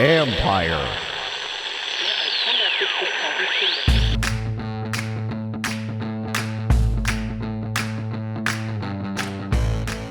Empire.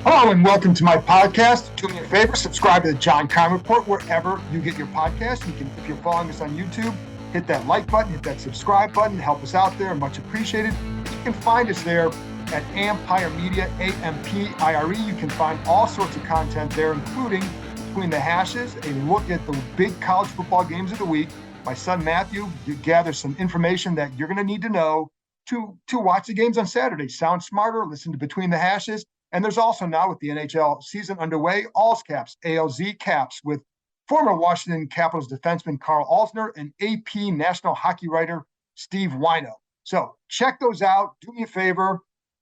Hello and welcome to my podcast. Do me a favor, subscribe to the John Keim Report wherever you get your podcast. You can, if you're following us on YouTube, hit that like button, hit that subscribe button, help us out there, much appreciated. You can find us there at Empire Media, AMPIRE. You can find all sorts of content there, including Between the Hashes, a look at the big college football games of the week. My son Matthew gathers some information that you're going to need to know to watch the games on Saturday. Sound smarter, listen to Between the Hashes. And there's also now, with the NHL season underway, All's Caps, ALZ Caps, with former Washington Capitals defenseman Carl Alsner and AP national hockey writer Steve Wino. So check those out. Do me a favor.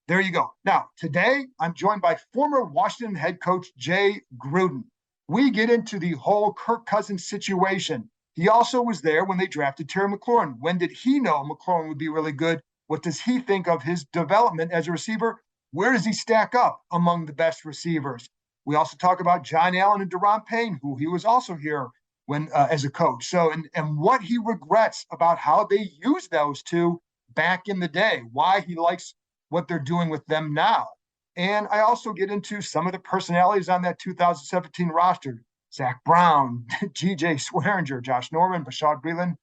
There you go. Now, today, I'm joined by former Washington head coach Jay Gruden. We get into the whole Kirk Cousins situation. He also was there when they drafted Terry McLaurin. When did he know McLaurin would be really good? What does he think of his development as a receiver? Where does he stack up among the best receivers? We also talk about John Allen and Deron Payne, who he was also here when as a coach. So, and what he regrets about how they used those two back in the day, why he likes what they're doing with them now. And I also get into some of the personalities on that 2017 roster: Zach Brown, G.J. Swearinger, Josh Norman, Bashad Breeland,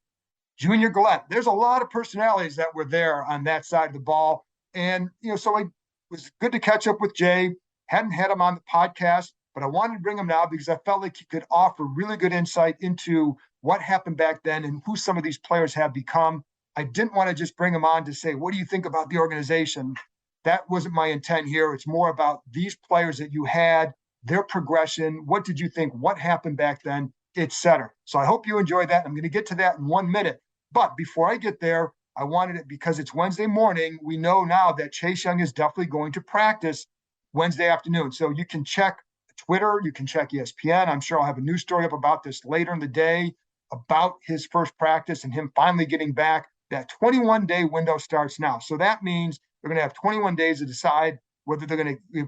Junior Gillette. There's a lot of personalities that were there on that side of the ball. And, so it was good to catch up with Jay. Hadn't had him on the podcast, but I wanted to bring him now because I felt like he could offer really good insight into what happened back then and who some of these players have become. I didn't want to just bring him on to say, what do you think about the organization? That wasn't my intent here. It's more about these players that you had, their progression. What did you think? What happened back then, et cetera. So I hope you enjoyed that. I'm going to get to that in 1 minute. But before I get there, I wanted it because it's Wednesday morning. We know now that Chase Young is definitely going to practice Wednesday afternoon. So you can check Twitter, you can check ESPN. I'm sure I'll have a news story up about this later in the day about his first practice and him finally getting back. That 21-day window starts now. So that means they're going to have 21 days to decide whether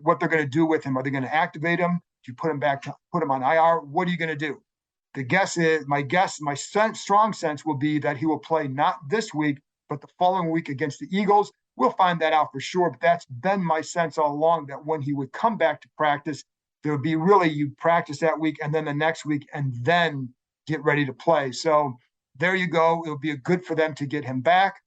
what they're going to do with him. Are they going to activate him? Do you put him back, put him on IR? What are you going to do? My strong sense will be that he will play not this week, but the following week against the Eagles. We'll find that out for sure, but that's been my sense all along, that when he would come back to practice, there would be you practice that week and then the next week and then get ready to play. So there you go. It'll be good for them to get him back.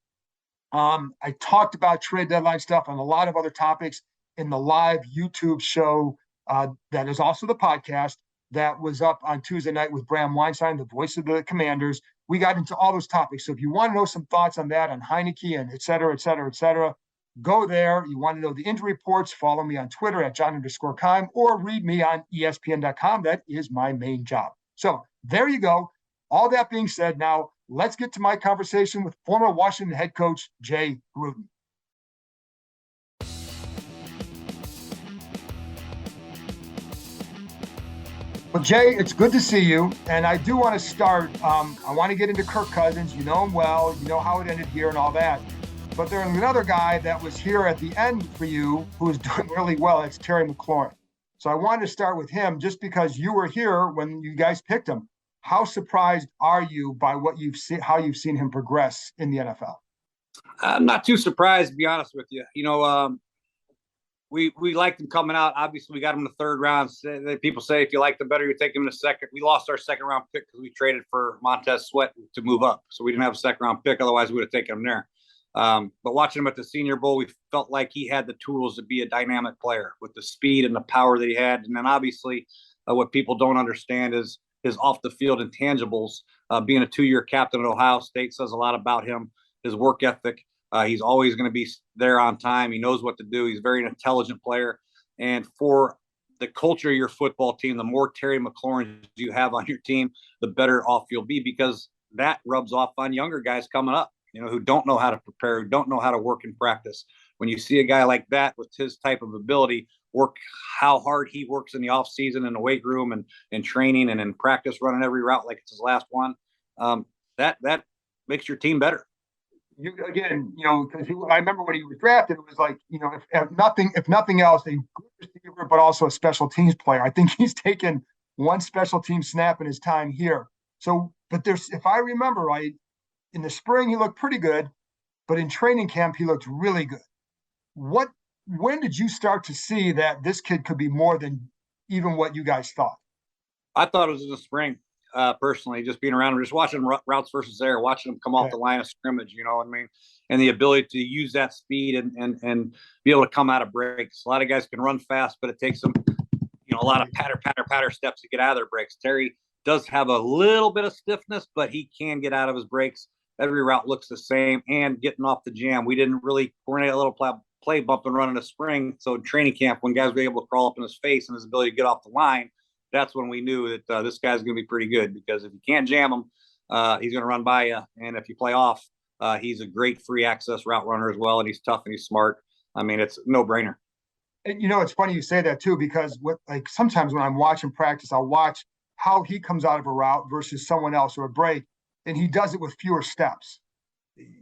I talked about trade deadline stuff and a lot of other topics in the live YouTube show that is also the podcast that was up on Tuesday night with Bram Weinstein, the voice of the Commanders. We got into all those topics. So if you want to know some thoughts on that, on Heineke and et cetera, go there. You want to know the injury reports, follow me on Twitter at John_Keim or read me on ESPN.com. That is my main job. So there you go. All that being said, now let's get to my conversation with former Washington head coach Jay Gruden. Well, Jay, it's good to see you. And I do want to start. I want to get into Kirk Cousins. You know him well. You know how it ended here and all that. But there's another guy that was here at the end for you who is doing really well. It's Terry McLaurin. So I wanted to start with him just because you were here when you guys picked him. How surprised are you by what you've seen, how you've seen him progress in the NFL? I'm not too surprised, to be honest with you. We liked him coming out. Obviously, we got him in the third round. People say if you like him better, you take him in the second. We lost our second round pick because we traded for Montez Sweat to move up. So we didn't have a second round pick. Otherwise, we would have taken him there. But watching him at the Senior Bowl, we felt like he had the tools to be a dynamic player with the speed and the power that he had. And then obviously what people don't understand is his off the field intangibles. Being a 2-year captain at Ohio State says a lot about him, his work ethic. He's always going to be there on time. He knows what to do. He's a very intelligent player. And for the culture of your football team, the more Terry McLaurin you have on your team, the better off you'll be, because that rubs off on younger guys coming up, who don't know how to prepare, who don't know how to work in practice. When you see a guy like that with his type of ability, work how hard he works in the off season in the weight room and in training and in practice, running every route like it's his last one, that makes your team better. Because I remember when he was drafted, it was like, if nothing else, a good receiver, but also a special teams player. I think he's taken one special team snap in his time here. So, but if I remember right, in the spring he looked pretty good, but in training camp he looked really good. When did you start to see that this kid could be more than even what you guys thought? I thought it was in the spring, personally, just being around him, just watching routes versus air, watching him come off the line of scrimmage, you know what I mean? And the ability to use that speed and be able to come out of breaks. A lot of guys can run fast, but it takes them, a lot of patter steps to get out of their breaks. Terry does have a little bit of stiffness, but he can get out of his breaks. Every route looks the same, and getting off the jam. We didn't really coordinate a little play bump and run in the spring. So in training camp, when guys were able to crawl up in his face and his ability to get off the line, that's when we knew that this guy's going to be pretty good, because if you can't jam him, he's going to run by you. And if you play off, he's a great free access route runner as well. And he's tough and he's smart. I mean, it's no brainer. And it's funny you say that too, because sometimes when I'm watching practice, I'll watch how he comes out of a route versus someone else or a break, and he does it with fewer steps.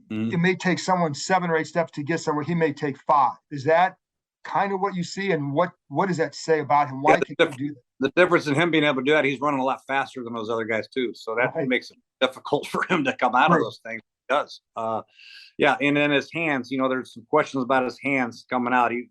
It may take someone 7 or 8 steps to get somewhere. He may take 5. Is that kind of what you see? And what does that say about him? Why can he do that? The difference in him being able to do that, he's running a lot faster than those other guys too. So that makes it difficult for him to come out of those things. He does. Yeah. And then his hands, there's some questions about his hands coming out. He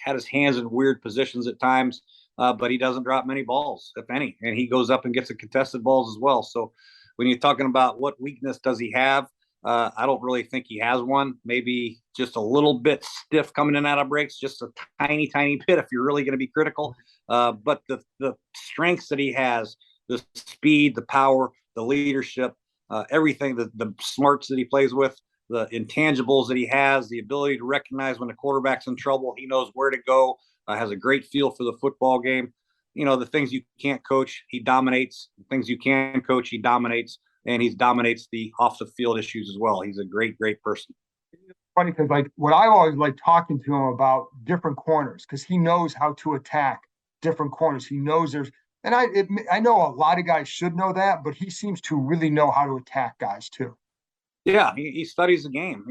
had his hands in weird positions at times, but he doesn't drop many balls, if any. And he goes up and gets the contested balls as well. So when you're talking about what weakness does he have, I don't really think he has one. Maybe just a little bit stiff coming in out of breaks, just a tiny bit if you're really going to be critical. But the strengths that he has, the speed, the power, the leadership, everything, the smarts that he plays with, the intangibles that he has, the ability to recognize when the quarterback's in trouble, he knows where to go, has a great feel for the football game. The things you can't coach, he dominates. The things you can coach, he dominates. And he dominates the off the field issues as well. He's a great person. It's funny because what I always like talking to him about different corners, because he knows how to attack different corners. He knows I know a lot of guys should know that, but he seems to really know how to attack guys too. Yeah, he studies the game.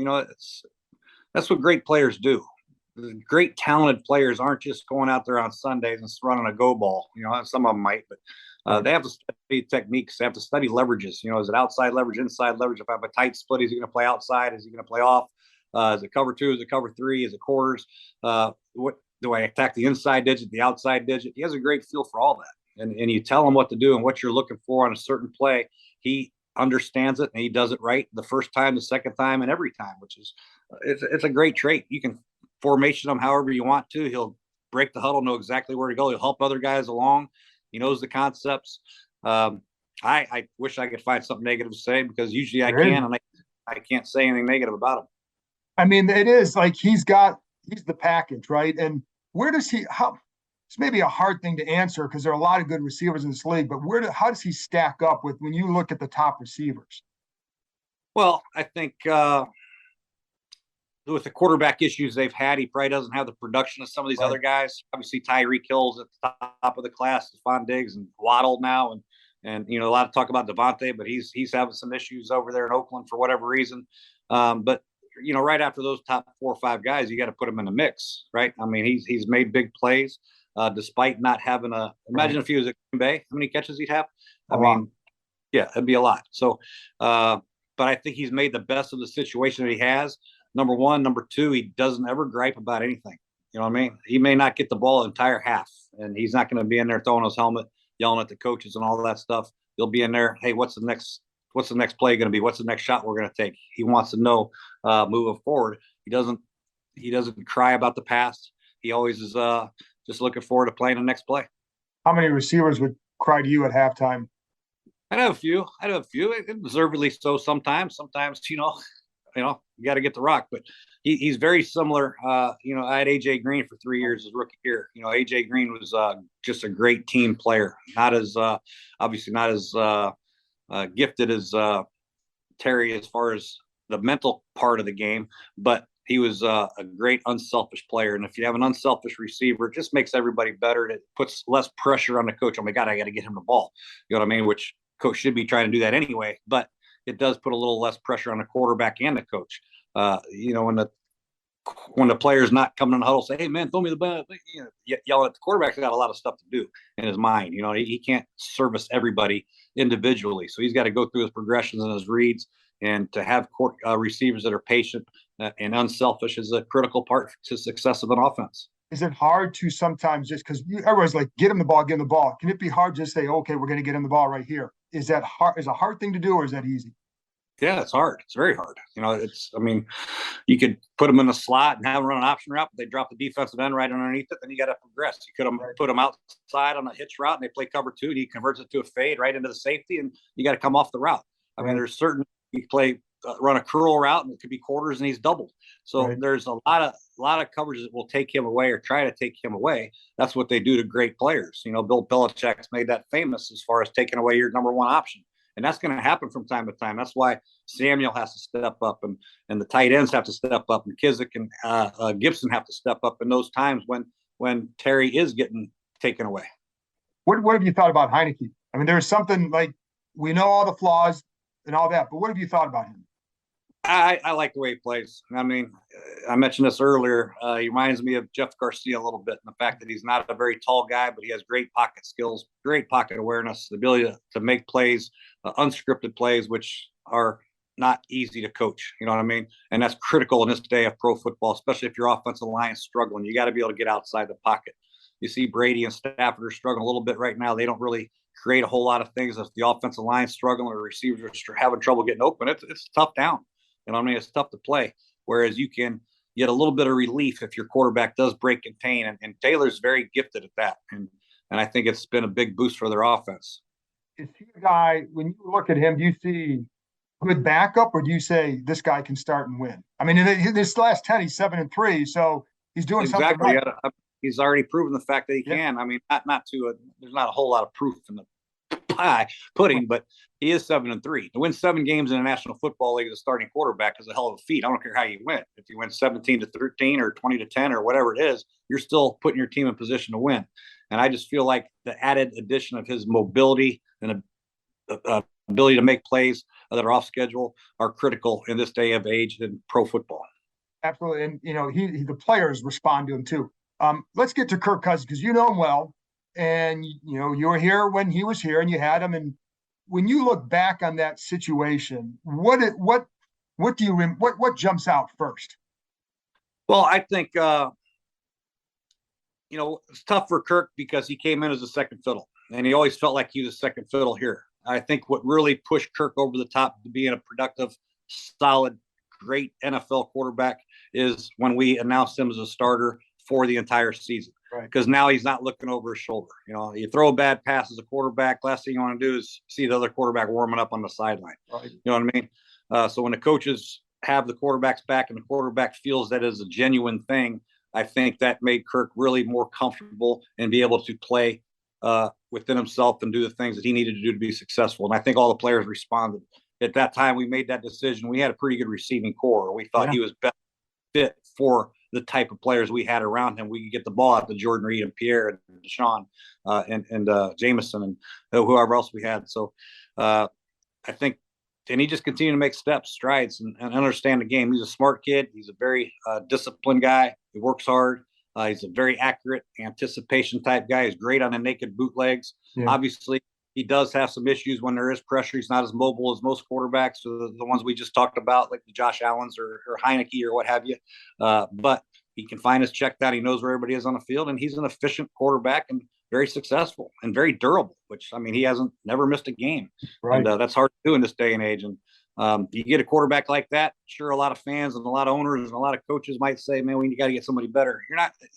That's what great players do. The great talented players aren't just going out there on Sundays and running a go ball. Some of them might, but they have to study techniques. They have to study leverages. Is it outside leverage, inside leverage? If I have a tight split, is he going to play outside? Is he going to play off? Is it cover 2? Is it cover 3? Is it quarters? What do I attack, the inside digit, the outside digit? He has a great feel for all that. And you tell him what to do and what you're looking for on a certain play. He understands it and he does it right the first time, the second time, and every time, which is it's a great trait. You can formation him however you want to. He'll break the huddle, know exactly where to go. He'll help other guys along. He knows the concepts. I wish I could find something negative to say, because usually I can, and I can't say anything negative about him. I mean, it is like he's the package, right? And where does it's maybe a hard thing to answer because there are a lot of good receivers in this league, but how does he stack up when you look at the top receivers? Well, I think with the quarterback issues they've had, he probably doesn't have the production of some of these other guys. Obviously, Tyreek Hill's at the top of the class, Stephon Diggs and Waddle now, and a lot of talk about Devontae, but he's having some issues over there in Oakland for whatever reason. But right after those top 4 or 5 guys, you got to put him in the mix, right? I mean, he's made big plays despite not having imagine if he was at Green Bay, how many catches he'd have? I mean, yeah, it'd be a lot. So, but I think he's made the best of the situation that he has. Number one. Number two, he doesn't ever gripe about anything. You know what I mean? He may not get the ball the entire half, and he's not going to be in there throwing his helmet, yelling at the coaches and all that stuff. He'll be in there, hey, what's the next play going to be? What's the next shot we're going to take? He wants to know moving forward. He doesn't cry about the past. He always is just looking forward to playing the next play. How many receivers would cry to you at halftime? I know a few. Deservedly so sometimes. Sometimes, you got to get the rock, but he's very similar. I had AJ Green for 3 years as rookie year. AJ Green was just a great team player. Not as obviously not as gifted as Terry as far as the mental part of the game, but he was a great unselfish player. And if you have an unselfish receiver, it just makes everybody better. It puts less pressure on the coach. Oh my God, I got to get him the ball. You know what I mean? Which coach should be trying to do that anyway, but it does put a little less pressure on the quarterback and the coach. When when the player's not coming in the huddle, say, "Hey man, throw me the ball," yelling at the quarterback's got a lot of stuff to do in his mind. He can't service everybody individually, so he's got to go through his progressions and his reads. And to have receivers that are patient and unselfish is a critical part to success of an offense. Is it hard to sometimes, just because everybody's like, get him the ball, get him the ball? Can it be hard to say, okay, we're going to get him the ball right here? Is that hard? Is a hard thing to do, or is that easy? Yeah, it's hard. It's very hard. You could put them in the slot and have them run an option route, but they drop the defensive end right underneath it. Then you got to progress. You could put them outside on a hitch route and they play cover 2 and he converts it to a fade right into the safety, and you got to come off the route. I mean, there's certain, you play run a curl route and it could be quarters and he's doubled. So there's a lot of coverages that will take him away or try to take him away. That's what they do to great players. Bill Belichick's made that famous as far as taking away your number one option. And that's going to happen from time to time. That's why Samuel has to step up, and the tight ends have to step up, and Kizik and Gibson have to step up in those times when Terry is getting taken away. What have you thought about Heineke? I mean, there's something like, we know all the flaws and all that, but what have you thought about him? I like the way he plays. I mean, I mentioned this earlier. He reminds me of Jeff Garcia a little bit, in the fact that he's not a very tall guy, but he has great pocket skills, great pocket awareness, the ability to make plays, unscripted plays, which are not easy to coach. You know what I mean? And that's critical in this day of pro football, especially if your offensive line is struggling. You got to be able to get outside the pocket. You see Brady and Stafford are struggling a little bit right now. They don't really create a whole lot of things. If the offensive line is struggling or receivers are having trouble getting open, it's tough down. You know what I mean? It's tough to play. Whereas you can get a little bit of relief if your quarterback does break contain. And Taylor's very gifted at that. And I think it's been a big boost for their offense. Is he a guy, when you look at him, do you see good backup, or do you say this guy can start and win? I mean, in this last 10, he's 7-3, so he's doing something right. He's already proven the fact that he can. I mean, there's not a whole lot of proof in the pudding, but he is 7-3. To win 7 games in the National Football League as a starting quarterback is a hell of a feat. I don't care how you win. If you win 17-13 or 20-10 or whatever it is, you're still putting your team in position to win. And I just feel like the added addition of his mobility and ability to make plays that are off schedule are critical in this day of age in pro football. Absolutely. And, the players respond to him too. Let's get to Kirk Cousins, because you know him well. And, you were here when he was here and you had him. And when you look back on that situation, what jumps out first? Well, I think, it's tough for Kirk because he came in as a second fiddle and he always felt like he was a second fiddle here. I think what really pushed Kirk over the top to being a productive, solid, great NFL quarterback is when we announced him as a starter for the entire season. Because now he's not looking over his shoulder. You throw a bad pass as a quarterback, last thing you want to do is see the other quarterback warming up on the sideline. Right. You know what I mean? So when the coaches have the quarterback's back and the quarterback feels that is a genuine thing, I think that made Kirk really more comfortable and be able to play within himself and do the things that he needed to do to be successful. And I think all the players responded. At that time, we made that decision. We had a pretty good receiving core. We thought he was best fit for the type of players we had around him. We could get the ball out to Jordan Reed and Pierre and Deshaun and Jameson and whoever else we had. So I think, and he just continued to make strides and understand the game. He's a smart kid. He's a very disciplined guy. He works hard. He's a very accurate anticipation type guy. He's great on the naked bootlegs. Yeah. Obviously, he does have some issues when there is pressure. He's not as mobile as most quarterbacks, the ones we just talked about, like the Josh Allens or Heineke or what have you. But he can find his check down. He knows where everybody is on the field, and he's an efficient quarterback and very successful and very durable, which, I mean, he hasn't never missed a game. Right. And that's hard to do in this day and age. And you get a quarterback like that, sure, a lot of fans and a lot of owners and a lot of coaches might say, man, we got to get somebody better. You're not –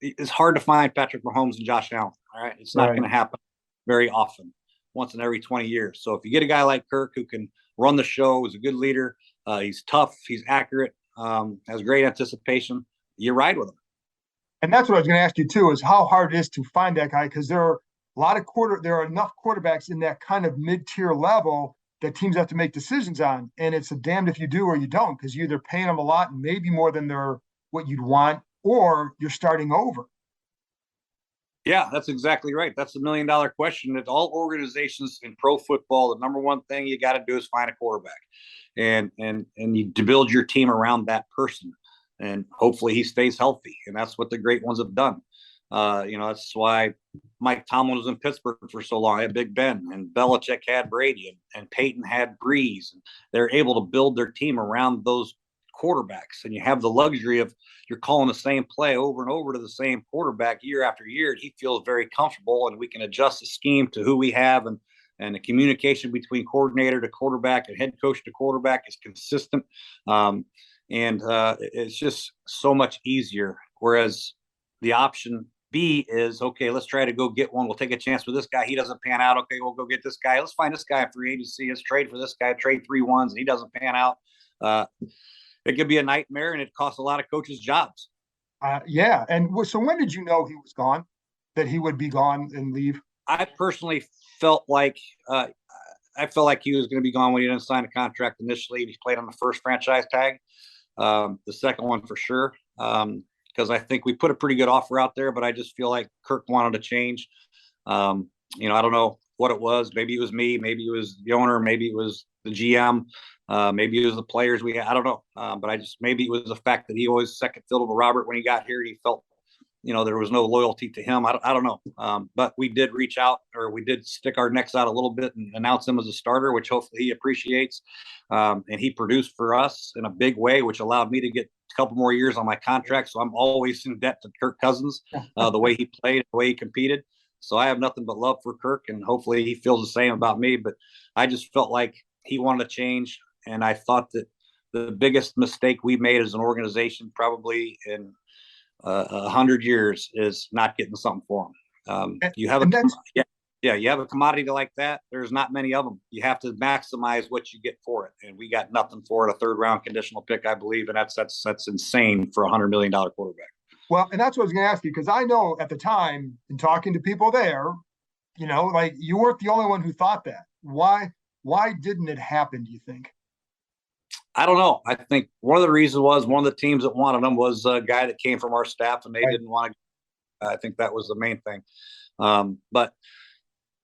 it's hard to find Patrick Mahomes and Josh Allen, all right? It's not going to happen very often, once in every 20 years. So if you get a guy like Kirk who can run the show, is a good leader, he's tough, he's accurate, has great anticipation, you ride with him. And that's what I was going to ask you too, is how hard it is to find that guy, because there are enough quarterbacks in that kind of mid-tier level that teams have to make decisions on, and it's a damned if you do or you don't, because you're either paying them a lot and maybe more than what you'd want, or you're starting over. Yeah, that's exactly right. That's the $1 million question. That all organizations in pro football, the number one thing you got to do is find a quarterback, and you to build your team around that person. and hopefully he stays healthy. And that's what the great ones have done. That's why Mike Tomlin was in Pittsburgh for so long. They had Big Ben, and Belichick had Brady, and Peyton had Breeze. And they're able to build their team around those quarterbacks. And you have the luxury of you're calling the same play over and over to the same quarterback year after year. And he feels very comfortable, and we can adjust the scheme to who we have. And the communication between coordinator to quarterback and head coach to quarterback is consistent. It's just so much easier. Whereas the option B is, okay, let's try to go get one. We'll take a chance with this guy. He doesn't pan out. Okay, we'll go get this guy. Let's find this guy in free agency. Let's trade for this guy, trade 3 ones, and he doesn't pan out. It could be a nightmare, and it costs a lot of coaches jobs. Yeah. And so when did you know he was gone, that he would be gone and leave? I personally felt like he was going to be gone when he didn't sign a contract initially. He played on the first franchise tag, the second one for sure. Because I think we put a pretty good offer out there, but I just feel like Kirk wanted to change. I don't know what it was. Maybe it was me. Maybe it was the owner. Maybe it was the GM. Maybe it was the players we had. I don't know. But maybe it was the fact that he always second fiddle to Robert when he got here. He felt, there was no loyalty to him. I don't know. But we did reach out, or we did stick our necks out a little bit and announce him as a starter, which hopefully he appreciates. And he produced for us in a big way, which allowed me to get a couple more years on my contract. So I'm always in debt to Kirk Cousins, the way he played, the way he competed. So I have nothing but love for Kirk, and hopefully he feels the same about me. But I just felt like he wanted to change. And I thought that the biggest mistake we made as an organization, you not getting something for him. You have a commodity like that. There's not many of them. You have to maximize what you get for it, and we got nothing for it. A 3rd round conditional pick, I believe, and that's insane for a $100 million quarterback. Well, and that's what I was going to ask you, because I know at the time, in talking to people there, like you weren't the only one who thought that. Why didn't it happen, do you think? I don't know. I think one of the reasons was one of the teams that wanted him was a guy that came from our staff, and they didn't want to. I think that was the main thing. But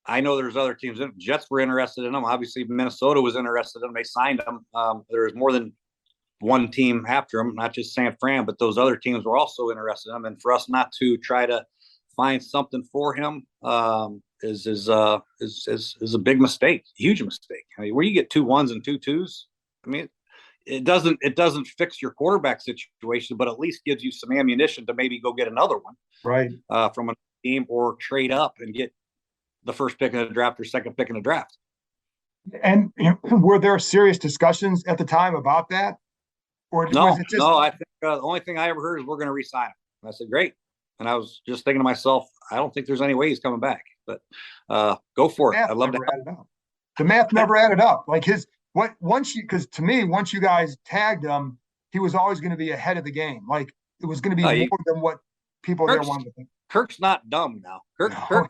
I know there's other teams. Jets were interested in him. Obviously, Minnesota was interested in him. They signed him. There was more than one team after him, not just San Fran, but those other teams were also interested in him. And for us not to try to find something for him is a big mistake, huge mistake. I mean, where you get 2 1s and 2 2s, I mean, it doesn't fix your quarterback situation, but at least gives you some ammunition to maybe go get another one, right? From a team, or trade up and get the first pick in the draft or second pick in the draft. And were there serious discussions at the time about that? Or was it just... No, I think the only thing I ever heard is we're going to re-sign him. And I said, great. And I was just thinking to myself, I don't think there's any way he's coming back, but go for it. I'd love to help. The math never added up. Like because to me, once you guys tagged him, he was always going to be ahead of the game. Like it was going to be more than what people there wanted to think. Kirk's not dumb now. Kirk,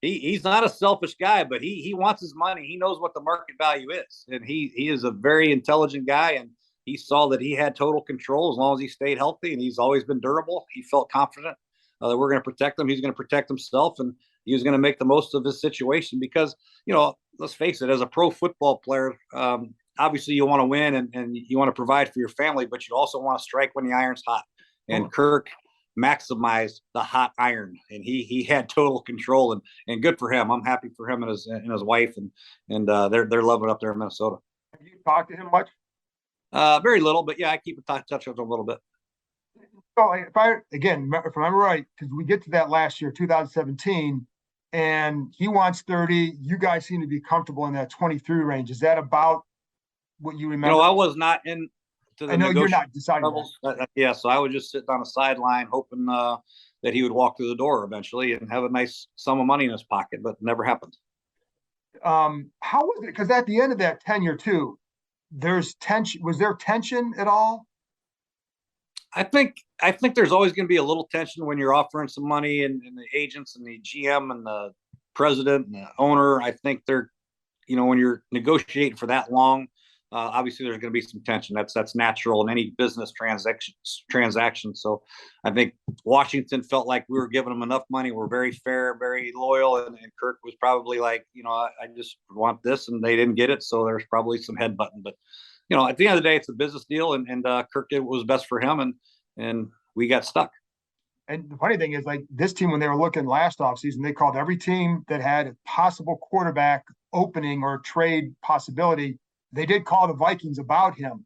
he's not a selfish guy, but he wants his money. He knows what the market value is, and he is a very intelligent guy. And he saw that he had total control as long as he stayed healthy, and he's always been durable. He felt confident that we're going to protect him. He's going to protect himself, and he was going to make the most of his situation because, let's face it, as a pro football player, obviously you want to win and you want to provide for your family, but you also want to strike when the iron's hot. And Kirk maximized the hot iron, and he had total control, and good for him. I'm happy for him and his wife, and they're loving it up there in Minnesota. Have you talked to him much? Very little, but yeah, I keep in touch with him a little bit. So if I remember right, because we get to that last year, 2017, and he wants 30. You guys seem to be comfortable in that 23 range. Is that about what you remember? No, I was not in. I know you're not deciding. Yeah, so I was just sitting on the sideline hoping that he would walk through the door eventually and have a nice sum of money in his pocket, but it never happened. How was it? Because at the end of that tenure too, there's tension. Was there tension at all? I think there's always going to be a little tension when you're offering some money, and the agents and the GM and the president and the owner. I think they're, when you're negotiating for that long, obviously there's going to be some tension. That's natural in any business transaction. So I think Washington felt like we were giving them enough money. We're very fair, very loyal, and Kirk was probably like, I just want this, and they didn't get it, so there's probably some headbutting. But at the end of the day, it's a business deal, and Kirk did what was best for him, and we got stuck. And the funny thing is, like this team, when they were looking last offseason, they called every team that had a possible quarterback opening or trade possibility. They did call the Vikings about him,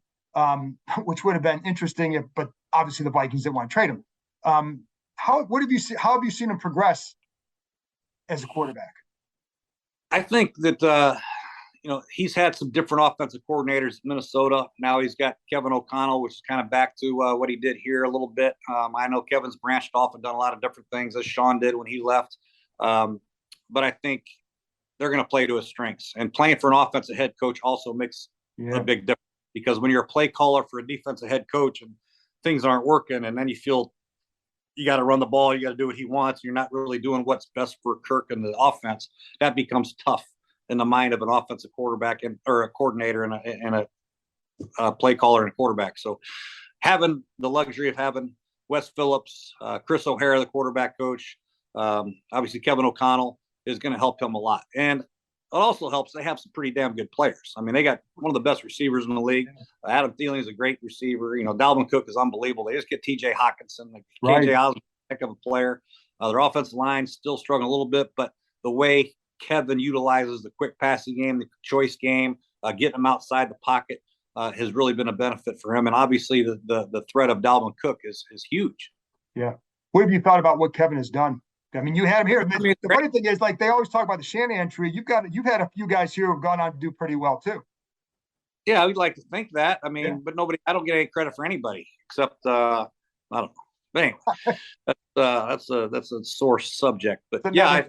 which would have been interesting, but obviously the Vikings didn't want to trade him. How have you seen him progress as a quarterback? I think that he's had some different offensive coordinators in Minnesota. Now he's got Kevin O'Connell, which is kind of back to what he did here a little bit. I know Kevin's branched off and done a lot of different things, as Sean did when he left. But I think they're going to play to his strengths. And playing for an offensive head coach also makes a big difference, because when you're a play caller for a defensive head coach and things aren't working, and then you feel you got to run the ball, you got to do what he wants, you're not really doing what's best for Kirk and the offense, that becomes tough in the mind of an offensive quarterback or a coordinator and a play caller and a quarterback. So having the luxury of having Wes Phillips, Chris O'Hara, the quarterback coach, obviously Kevin O'Connell, is going to help him a lot. And it also helps they have some pretty damn good players. I mean, they got one of the best receivers in the league. Adam Thielen is a great receiver. Dalvin Cook is unbelievable. They just get TJ Hawkinson, KJ Osborne, heck of a player. Their offensive line still struggling a little bit, but the way Kevin utilizes the quick passing game, the choice game, getting him outside the pocket has really been a benefit for him. And obviously the threat of Dalvin Cook is huge. Yeah. What have you thought about what Kevin has done? I mean, you had him here. The funny thing is, like, they always talk about the Shanahan tree. You've had a few guys here who've gone on to do pretty well too. Yeah, I would like to think that. I mean, but I don't get any credit for anybody except I don't know. But anyway, that's a sore subject. But I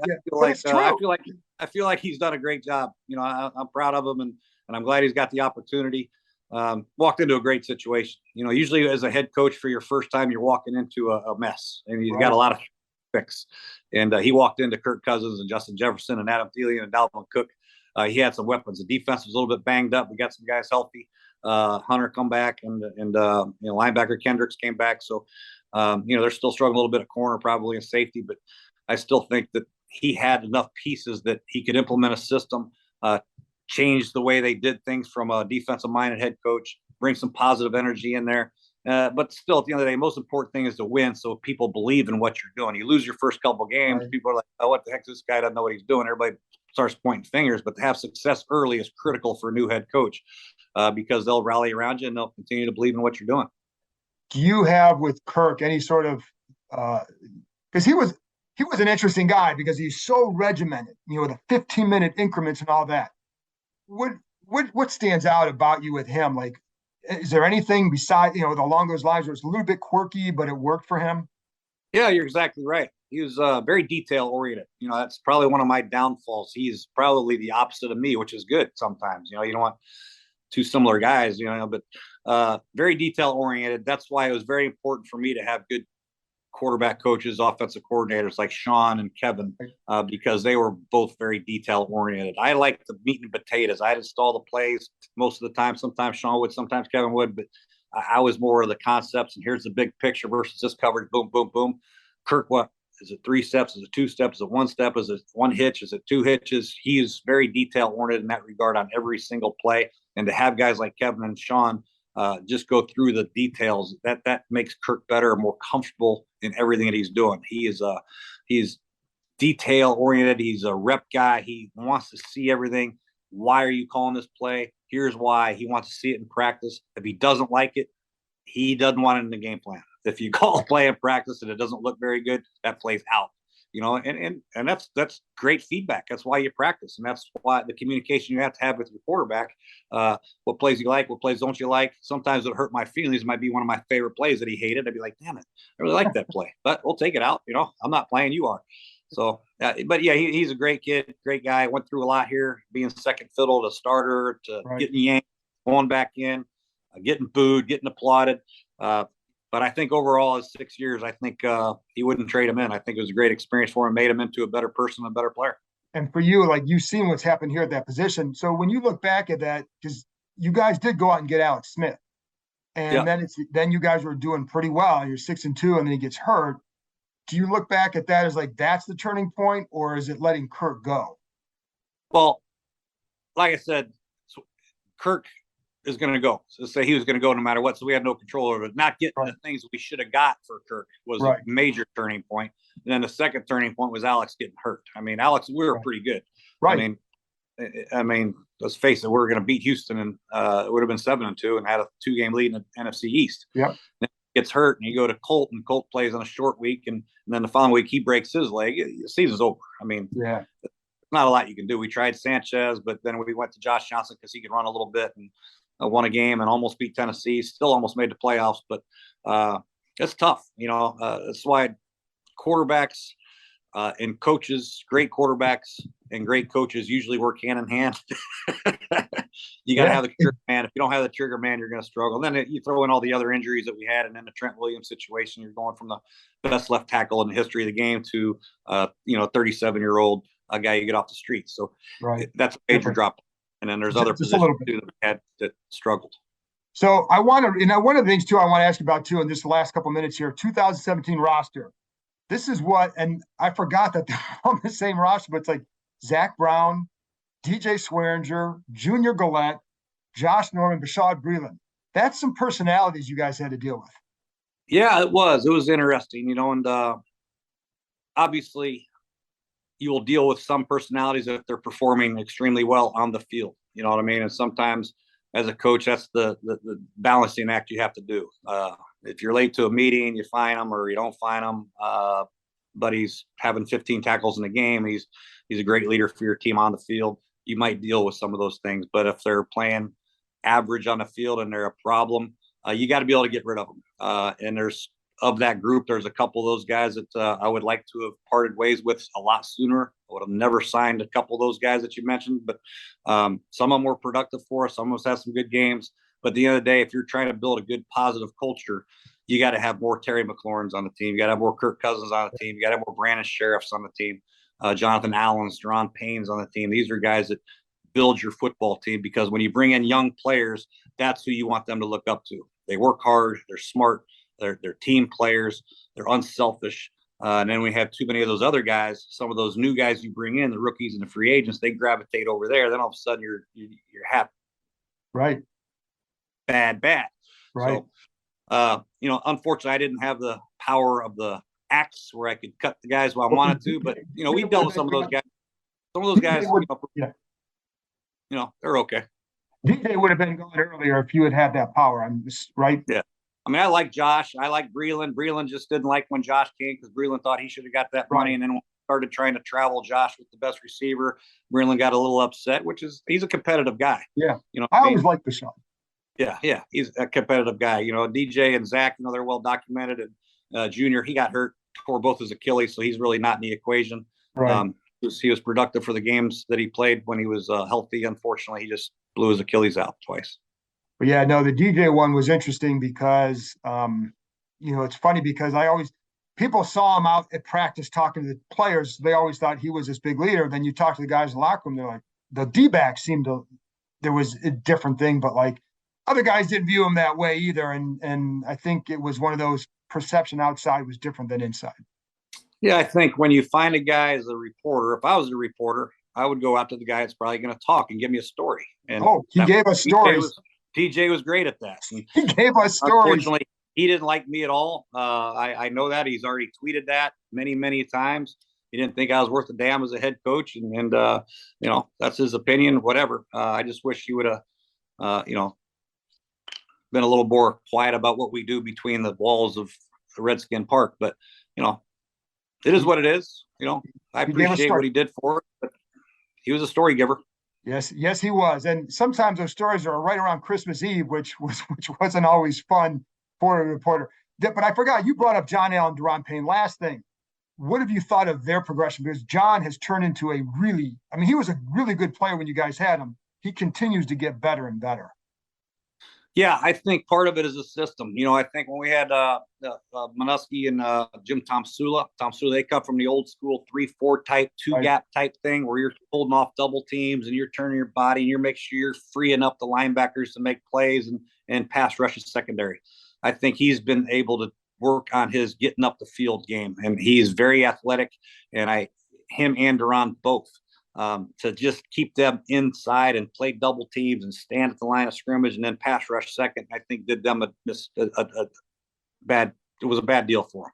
feel like he's done a great job. I'm proud of him, and I'm glad he's got the opportunity. Walked into a great situation. Usually as a head coach for your first time, you're walking into a mess, and you've got a lot of fix. And he walked into Kirk Cousins and Justin Jefferson and Adam Thielen and Dalvin Cook. He had some weapons. The defense was a little bit banged up. We got some guys healthy. Hunter come back, and linebacker Kendricks came back. So they're still struggling a little bit at corner, probably in safety, but I still think that he had enough pieces that he could implement a system, change the way they did things from a defensive-minded head coach, bring some positive energy in there. But still, at the end of the day, most important thing is to win, so people believe in what you're doing. You lose your first couple of games, people are like, oh, what the heck, this guy doesn't know what he's doing. Everybody starts pointing fingers, but to have success early is critical for a new head coach because they'll rally around you and they'll continue to believe in what you're doing. Do you have with Kirk any sort of because he was an interesting guy because he's so regimented, the 15-minute increments and all that. What stands out about you with him? Like, is there anything besides along those lines where it's a little bit quirky, but it worked for him? Yeah, you're exactly right. He was very detail oriented. That's probably one of my downfalls. He's probably the opposite of me, which is good sometimes. You don't want two similar guys, but very detail oriented. That's why it was very important for me to have good quarterback coaches, offensive coordinators like Sean and Kevin, because they were both very detail oriented. I like the meat and potatoes. I'd install the plays most of the time. Sometimes Sean would, sometimes Kevin would, but I was more of the concepts. And here's the big picture versus this coverage. Boom, boom, boom. Kirk, what is it? 3 steps? Is it 2 steps? Is it 1 step? Is it 1 hitch? Is it 2 hitches? He is very detail oriented in that regard on every single play. And to have guys like Kevin and Sean just go through the details, that makes Kirk better and more comfortable in everything that he's doing. He's detail oriented. He's a rep guy. He wants to see everything. Why are you calling this play? Here's why. He wants to see it in practice. If he doesn't like it, he doesn't want it in the game plan. If you call a play in practice and it doesn't look very good, that play's out. And that's great feedback. That's why you practice, and that's why the communication you have to have with your quarterback. What plays you like, what plays don't you like? Sometimes it hurt my feelings. It might be one of my favorite plays that he hated. I'd be like, damn it, I really like that play, but we'll take it out. I'm not playing, you are. So, but yeah, he's a great kid, great guy. Went through a lot here, being second fiddle to starter to getting yanked, going back in, getting booed, getting applauded. But I think overall, as 6 years, I think he wouldn't trade him in. I think it was a great experience for him, made him into a better person, a better player. And for you, like, you've seen what's happened here at that position. So when you look back at that, because you guys did go out and get Alex Smith, and then you guys were doing pretty well. You're 6-2, and then he gets hurt. Do you look back at that as like that's the turning point, or is it letting Kirk go? Well, like I said, Kirk is going to go. So say he was going to go no matter what. So we had no control over it. Not getting Right. the things we should have got for Kirk was Right. a major turning point. And then the second turning point was Alex getting hurt. I mean, Alex, we were pretty good. Right. I mean, let's face it, we were going to beat Houston, and it would have been 7-2 and had a 2-game lead in the NFC East. Yep. Gets hurt, and you go to Colt, and Colt plays on a short week, and then the following week he breaks his leg. The season's over. I mean, yeah, not a lot you can do. We tried Sanchez, but then we went to Josh Johnson because he could run a little bit, and won a game and almost beat Tennessee. Still almost made the playoffs, but it's tough. That's why quarterbacks and coaches, great quarterbacks and great coaches usually work hand in hand. You got to have the trigger man. If you don't have the trigger man, you're going to struggle. And then you throw in all the other injuries that we had, and then the Trent Williams situation. You're going from the best left tackle in the history of the game to 37-year-old guy you get off the street. So that's a major drop. And then there's other positions too that we had that struggled. So I want to, and one of the things too I want to ask you about too in this last couple minutes here, 2017 roster. This is what, and I forgot that they're on the same roster, but it's like Zach Brown, DJ Swearinger, Junior Gillette, Josh Norman, Bashaud Breeland. That's some personalities you guys had to deal with. Yeah, it was. It was interesting, and obviously you will deal with some personalities if they're performing extremely well on the field. You know what I mean? And sometimes as a coach, that's the balancing act you have to do. If you're late to a meeting, you fine them or you don't fine them. But he's having 15 tackles in the game. He's a great leader for your team on the field. You might deal with some of those things, but if they're playing average on the field and they're a problem, you got to be able to get rid of them. And of that group, there's a couple of those guys that I would like to have parted ways with a lot sooner. I would have never signed a couple of those guys that you mentioned, but some of them were productive for us. Some of us had some good games. But at the end of the day, if you're trying to build a good, positive culture, you got to have more Terry McLaurins on the team. You got to have more Kirk Cousins on the team. You got to have more Brandon Sheriffs on the team, Jonathan Allens, Deron Paynes on the team. These are guys that build your football team, because when you bring in young players, that's who you want them to look up to. They work hard. They're smart. They're team players. They're unselfish. And then we have too many of those other guys. Some of those new guys you bring in, the rookies and the free agents, they gravitate over there. Then all of a sudden you're happy. Right. Bad. Right. So, unfortunately, I didn't have the power of the axe where I could cut the guys while I wanted to. But we dealt with some of those guys. Some of those guys, they're okay. DJ would have been gone earlier if you had that power. I'm just right. Yeah. I mean, I like Josh. I like Breeland. Breeland just didn't like when Josh came, because Breeland thought he should have got that money. And then when we started trying to travel Josh with the best receiver, Breeland got a little upset, he's a competitive guy. Yeah. I always liked Bashaud. Yeah. He's a competitive guy. DJ and Zach, they're well documented. And Junior, he got hurt, tore both his Achilles, so he's really not in the equation. Right. He was productive for the games that he played when he was healthy. Unfortunately, he just blew his Achilles out twice. But yeah, no, the DJ one was interesting because, it's funny because people saw him out at practice talking to the players. They always thought he was this big leader. Then you talk to the guys in the locker room, they're like, the D-backs there was a different thing, but like other guys didn't view him that way either. And I think it was one of those perception outside was different than inside. Yeah, I think when you find a guy as a reporter, if I was a reporter, I would go out to the guy that's probably going to talk and give me a story. And he gave us stories. TJ was great at that. He gave us stories. Unfortunately, he didn't like me at all. I know that. He's already tweeted that many, many times. He didn't think I was worth a damn as a head coach. And that's his opinion, whatever. I just wish he would have, been a little more quiet about what we do between the walls of the Redskin Park. But, it is what it is. I appreciate what he did for it, but he was a story giver. Yes, he was. And sometimes those stories are right around Christmas Eve, which wasn't always fun for a reporter. But I forgot, you brought up John Allen, Deron Payne. Last thing, what have you thought of their progression? Because John has turned into he was a really good player when you guys had him. He continues to get better and better. Yeah, I think part of it is a system. I think when we had Minuski and Jim Tomsula, they come from the old school 3-4 type, two-gap type thing where you're holding off double teams and you're turning your body and you're making sure you're freeing up the linebackers to make plays and pass rushes secondary. I think he's been able to work on his getting up the field game, and he's very athletic. And him and Deron both. to just keep them inside and play double teams and stand at the line of scrimmage and then pass rush second, I think did them a bad. It was a bad deal for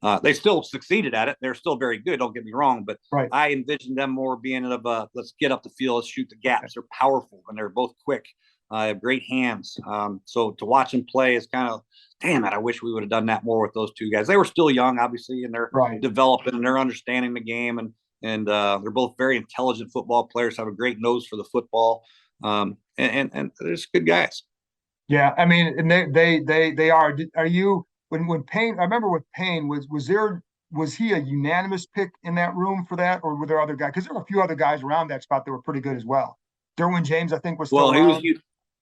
them. They still succeeded at it. They're still very good. Don't get me wrong, but Right. I envisioned them more being of a let's get up the field, let's shoot the gaps. They're powerful and they're both quick. Have great hands. So to watch them play is kind of, damn it, I wish we would have done that more with those two guys. They were still young, obviously, and they're Right. developing and they're understanding the game, and they're both very intelligent football players, have a great nose for the football, and they're just good guys. Yeah, I mean, and they are. Are you when Payne? I remember with Payne was he a unanimous pick in that room for that, or were there other guys? Because there were a few other guys around that spot that were pretty good as well. Derwin James, I think, was still around.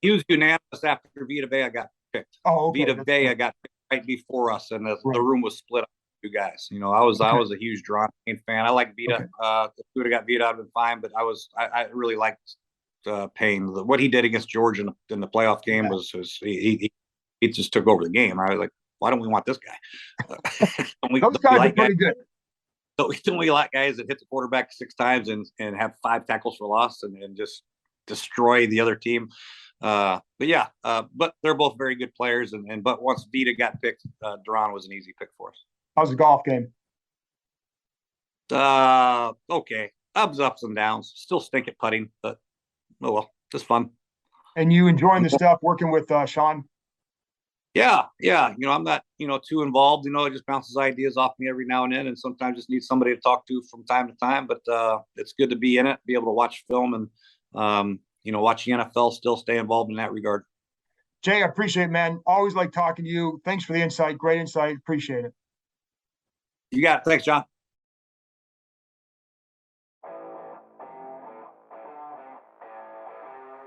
He was unanimous after Vita Vea got picked. Oh, okay. Vita Vea got picked right before us, and the room was split up two guys. You know, I was a huge Duran Payne fan. I like Vita. If we would have got Vita, I'd been fine, but I really liked Payne. What he did against Georgia in the playoff game was he just took over the game. I was like, why don't we want this guy? Those guys are pretty good. So we like guys that hit the quarterback 6 times and have 5 tackles for loss and just destroy the other team. But they're both very good players. But once Vita got picked, Duran was an easy pick for us. How's the golf game? Okay. Ups and downs. Still stink at putting, but oh well, just fun. And you enjoying the stuff working with Sean? Yeah. You know, I'm not, too involved. You know, it just bounces ideas off me every now and then, and sometimes just need somebody to talk to from time to time. But it's good to be in it, be able to watch film and watch the NFL, still stay involved in that regard. Jay, I appreciate it, man. Always like talking to you. Thanks for the insight. Great insight. Appreciate it. You got it. Thanks, John.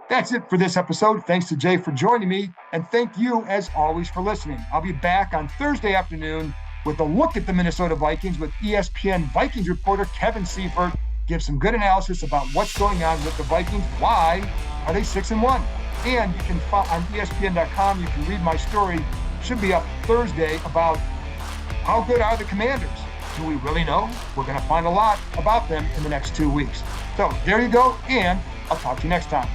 That's it for this episode. Thanks to Jay for joining me, and thank you, as always, for listening. I'll be back on Thursday afternoon with a look at the Minnesota Vikings with ESPN Vikings reporter Kevin Seifert. Give some good analysis about what's going on with the Vikings. Why are they 6-1? And you can find on ESPN.com. You can read my story. Should be up Thursday about how good are the Commanders. Do we really know? We're going to find a lot about them in the next 2 weeks. So there you go, and I'll talk to you next time.